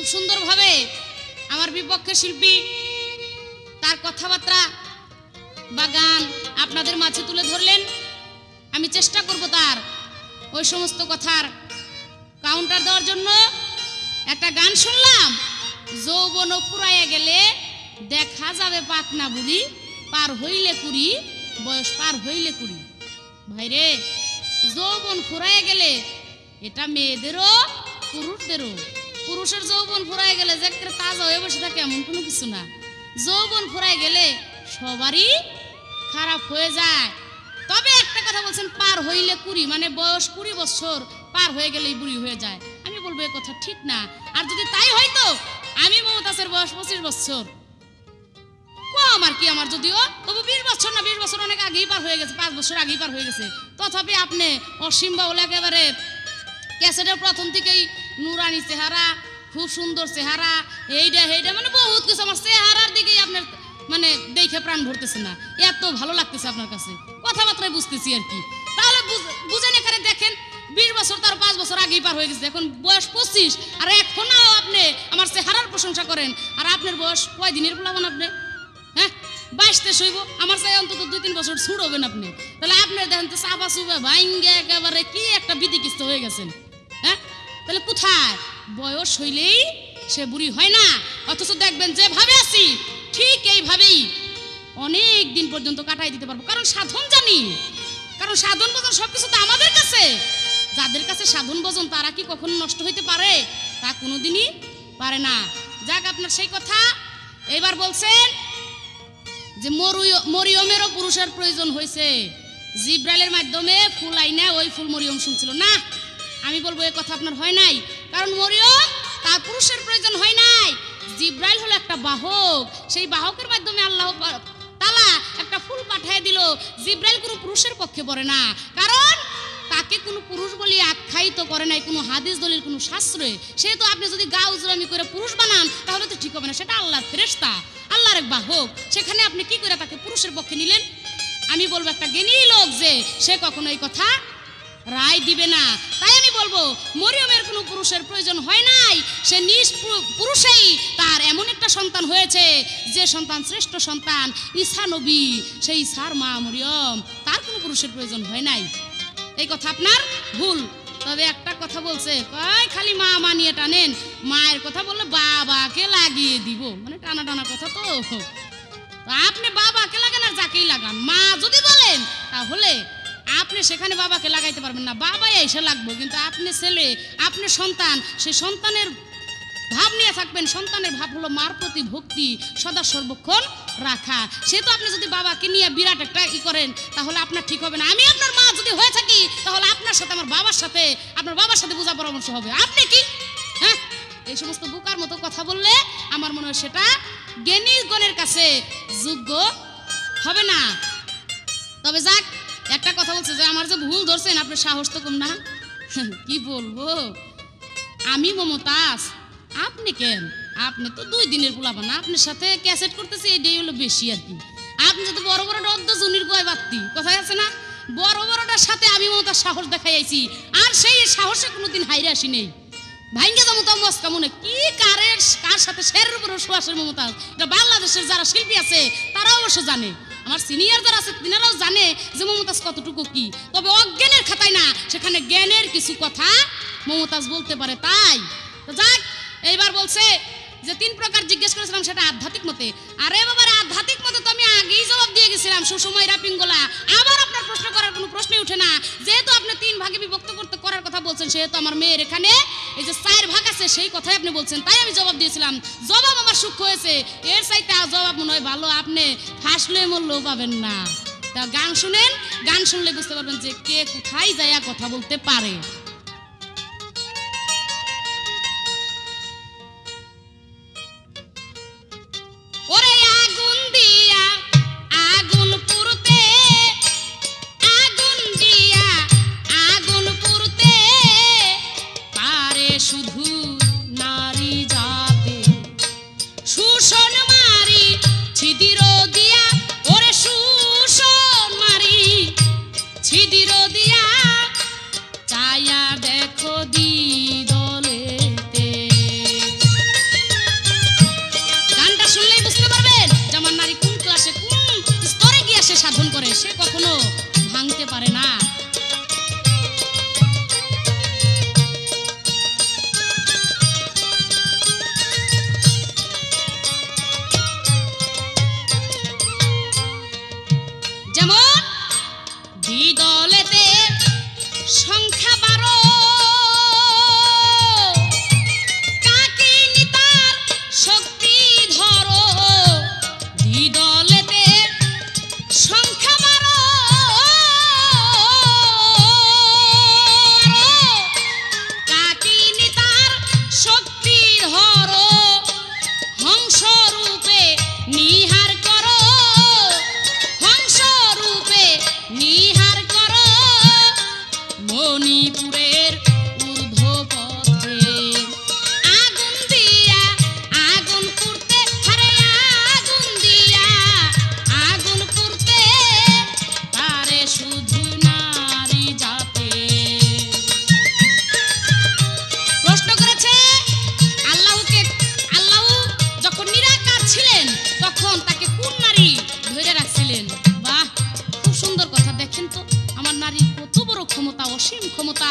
খুব সুন্দরভাবে আমার বিপক্ষে শিল্পী তার কথাবার্তা বা গান আপনাদের মাঝে তুলে ধরলেন। আমি চেষ্টা করব তার ওই সমস্ত কথার কাউন্টার দেওয়ার জন্য। একটা গান শুনলাম, যৌবন ফুরাইয়া গেলে দেখা যাবে পাকনা বুড়ি, পার হইলে কুড়ি, বয়স পার হইলে কুড়ি। ভাইরে, যৌবন ফুরাইয়া গেলে এটা মেয়েদেরও পুরুষদেরও। পুরুষের যৌবন ফুরাইয়া গেলে যে তাজা হয়ে বসে থাকে এমন কোনো কিছু না। যৌবন ফুরাই গেলে সবারই খারাপ হয়ে যায়। তবে একটা কথা বলছেন, পার হইলে কুড়ি, মানে বয়স 20 বছর পার হয়ে গেলেই বুড়ি হয়ে যায়। আমি বলবো এই কথা ঠিক না। আর যদি তাই হয়তো আমি মমতাজের বয়স 25 বছর কম আর কি আমার, যদিও তবু 20 বছর না, 20 বছর অনেক আগেই পার হয়ে গেছে, 5 বছর আগেই পার হয়ে গেছে। তথাপি আপনি অসীম বাউল একেবারে ক্যাসেটের প্রথম থেকেই নুরানি চেহারা, খুব সুন্দর চেহারা, এইটা হেইটা মানে বহুত কিছু। আমার চেহারার দিকেই আপনার মানে দেখে প্রাণ ভরতেছে না, এত ভালো লাগতেছে আপনার কাছে, কথাবার্তায় বুঝতেছি আর কি। তাহলে বুঝেন, এখানে দেখেন 20 বছর তার 5 বছর আগেই পার হয়ে গেছে, এখন বয়স 25, আর এখনো আপনি আমার চেহারার প্রশংসা করেন। আর আপনার বয়স কয় দিনের বলাবেন আপনি? হ্যাঁ, 22-23 হইব, আমার চাই অন্তত 2-3 বছর ছুট হবেন আপনি। তাহলে আপনার দেখেন তো চাপা চুপা ভাঙ্গে একেবারে কি একটা বিধিকিস্ত হয়ে গেছেন। হ্যাঁ, তাহলে কোথায় বয়স হইলেই সে বুড়ি হয় না। অথচ দেখবেন যেভাবে আছি ঠিক এইভাবেই অনেক দিন পর্যন্ত কাটাই দিতে পারবো, কারণ সাধন জানি। কারণ সাধন ভজন সবকিছু তো আমাদের কাছে। যাদের কাছে সাধন ভজন তারা কি কখনো নষ্ট হইতে পারে? তা কোনোদিনই পারে না। যাক, আপনার সেই কথা। এবার বলছেন যে মরিয়মেরও পুরুষের প্রয়োজন হয়েছে, জিব্রাইলের মাধ্যমে ফুল আইনা ওই ফুল মরিয়ম শুনছিল না। আমি বলবো এই কথা আপনার হয় নাই, কারণ মরিয়ম তার পুরুষের প্রয়োজন হয় নাই। জিব্রাইল হলো একটা বাহক, সেই বাহকের মাধ্যমে আল্লাহ তাআলা একটা ফুল পাঠিয়ে দিল। জিব্রাইল কোনো পুরুষের পক্ষে পড়ে না, কারণ তাকে কোনো পুরুষ বলে আখ্যায়িত করে নাই কোনো হাদিস দলিল, কোনো শাস্ত্রে। সেহেতু আপনি যদি গা উজরামি করে পুরুষ বানান তাহলে তো ঠিক হবে না। সেটা আল্লাহর ফেরেশতা, আল্লাহর এক বাহক, সেখানে আপনি কি করে তাকে পুরুষের পক্ষে নিলেন? আমি বলবো একটা জ্ঞানী লোক যে সে কখনো এই কথা রায় দিবে না। তাই আমি বলবো মরিয়মের কোনো পুরুষের প্রয়োজন হয় নাই, সে নিজ পুরুষেই তার এমন একটা সন্তান হয়েছে যে সন্তান শ্রেষ্ঠ সন্তান, ঈসা নবী, সেই ঈসার মা মরিয়ম, তার কোনো পুরুষের প্রয়োজন হয় নাই। এই কথা আপনার ভুল। তবে একটা কথা বলছে, কয় খালি মা মানিয়ে টানেন, মায়ের কথা বললে বাবাকে লাগিয়ে দিব, মানে টানা টানা কথা। তো আপনি বাবাকে লাগান আর যাকেই লাগান, মা যদি বলেন তাহলে আপনি সেখানে বাবাকে লাগাইতে পারবেন না, বাবাই এসে লাগবো। কিন্তু আপনি ছেলে, আপনি সন্তান, সেই সন্তানের ভাব নিয়ে থাকবেন। সন্তানের ভাব হলো মার প্রতি ভক্তি সদা সর্বক্ষণ রাখা। সেহেতু আপনি যদি বাবাকে নিয়ে বিরাট একটা করেন তাহলে আপনার ঠিক হবে না। আমি আপনার মা যদি হয়ে থাকি তাহলে আপনার সাথে আমার বাবার সাথে, আপনার বাবার সাথে বোঝা পরামর্শ হবে। আপনি কি হ্যাঁ এই সমস্ত বোকার মতো কথা বললে আমার মনে হয় সেটা জ্ঞানীগণের কাছে যোগ্য হবে না। তবে যাক, একটা কথা বলছে যে আমার যে ভুল ধরছেন, আপনার সাহস তো কম না। কি বলবো, আমি মমতাজ, আপনি কেন? আপনি তো 2 দিনের পোলাপান, আপনার সাথে ক্যাসেট করতেছি, এটাই হলো বেশি আর কি। আপনি যদি বড় বড় অর্ধ জুনির গয় বাত্তি কথাই আছে না, বড় বড়টার সাথে আমি মমতাজ সাহস দেখাই আইছি, আর সেই সাহসে কোনোদিন হাইরে আসি নেই। ভাঙ্গে যাবো তো মস্কা মনে কি কার সাথে শেরের উপরে সুয়াসের মমতাজ। এটা বাংলাদেশের যারা শিল্পী আছে তারাও অবশ্য জানে, আমার সিনিয়র যারা আছে তিনারাও জানে যে মমতাজ কতটুকু কি। তবে অজ্ঞানের খাতায় না, সেখানে জ্ঞানের কিছু কথা মমতাজ বলতে পারে। তাই যাক, এইবার বলছে যে 3 প্রকার জিজ্ঞেস করেছিলাম, সেটা আধ্যাত্মিক মতে। আরে বাবার, আধ্যাত্মিক মতে তো আমি আগেই জবাব দিয়ে গেছিলাম, সুসময়রা পিঙ্গলা। আবার আপনার প্রশ্ন করার কোনো প্রশ্নই উঠে না। যেহেতু আপনি 3 ভাগে বিভক্ত করতে করার কথা বলছেন, সেহেতু আমার মেয়ের এখানে এই যে 4 ভাগ আছে সেই কথাই আপনি বলছেন, তাই আমি জবাব দিয়েছিলাম। জবাব আমার সূক্ষ্ম হয়েছে, এর চাইতে জবাব মনে হয় ভালো আপনি ফাঁসলে মরলেও পাবেন না। তা গান শুনেন, গান শুনলে বুঝতে পারবেন যে কে কোথায় যাইয়া কথা বলতে পারে। ছায়া সে কখনো ভাঙতে পারে না। যেমন দ্বিদলেতে সংখ্যা 12, কাকিনী তার শক্তি ধরো। দ্বিদলেতে সংখ্যা 12, কাকিনী তার শক্তি ধরো। হংস রূপে নিহার করো, হংস রূপে নিহার করো। মণিপুরের ঊর্ধ্ব পথে আগুন দিয়া আগুন পুড়তে, হারে আগুন দিয়া আগুন পুড়তে পারে শুধু নারী জাতে। প্রশ্ন করেছে আল্লাহকে, আল্লাহ যখন নিরাকার ছিলেন তখন তাকে কোন নারী ধরে রাখছিলেন? বাহ, খুব সুন্দর কথা। দেখেন তো আমার নারীর কত বড় ক্ষমতা, অসীম ক্ষমতা,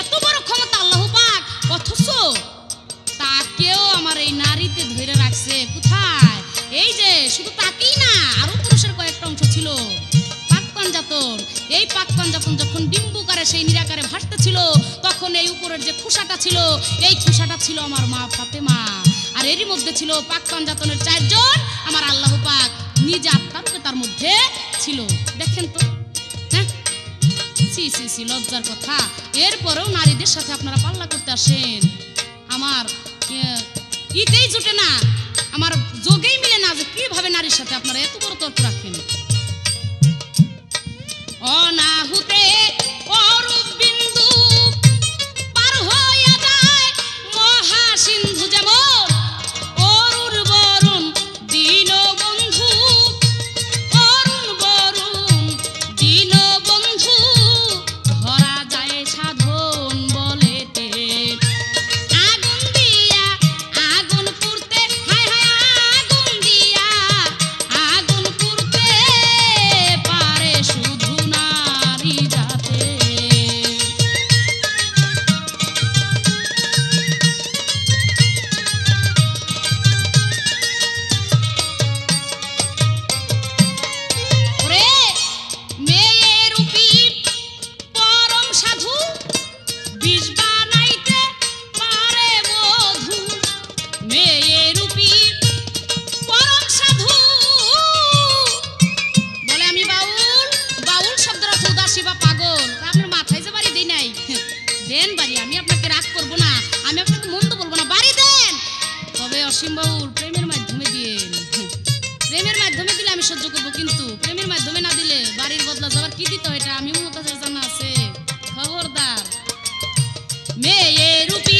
এত বড় ক্ষমতা আল্লাহ পাক, অথচ তাকেও আমার এই নারীতে ধরে রাখছে। কোথায়? এই যে শুধু তাকেই না, আরো পুরুষের কয়েকটা অংশ ছিল পাক পাঞ্জাতন। এই পাক পাঞ্জাতন যখন ডিম্বুকারে সেই নিরাকারে ভাসতেছিল তখন এই উপরের যে খুসাটা ছিল, এই খুসাটা ছিল আমার মা ফাতেমা। আর এরই মধ্যে ছিল পাক পাঞ্জাতনের 4 জন, আমার আল্লাহ পাক নিজে আত্মারূপে তার মধ্যে ছিল। দেখেন তো, হ্যাঁ, সি সি সি, লজ্জার কথা। এরপরেও নারীদের সাথে আপনারা পাল্লা করতে আসেন। আমার ইতেই জুটে না, আমার যোগেই মিলে না যে কিভাবে নারীর সাথে আপনারা এত বড় তর্ক রাখেন। অনাহুতে অরূপ বিন্দু পার হইয়া যায় মহাসিন্ধু। যেমন অরুণ বরুণ দীনবন্ধু, অরুণ বরুণ দীনবন্ধু ধরা যায় সাধন বলেতে। আগুন দিয়া আগুন পুড়তে, হায় হায় আগুন দিয়া আগুন পুড়তে পারে শুধু নারী জাতে। ওরে মেয়ে রূপী পরম সাধু, বিষ বানাইতে পারে বধূ। মেয়ে রূপী পরম সাধু বলে আমি বাউল। বাউল শব্দের অর্থ উদাসী বা পাগল। আপনার মাথায় যে বাড়ি দেই নাই, দেন বাড়ি, আমি আপনাকে রাগ করব না, আমি আপনাকে মন্দ বলবো না, বাড়ি দেন। তবে অসীম বাউল প্রেমের মাধ্যমে দিয়েন। প্রেমের মাধ্যমে দিলে আমি সহ্য করবো, কিন্তু প্রেমের মাধ্যমে না দিলে বাড়ির বদলা যাবার কি দিতে হয় এটা আমি মমতাজের জানা আছে, খবরদার। মেয়ে রূপী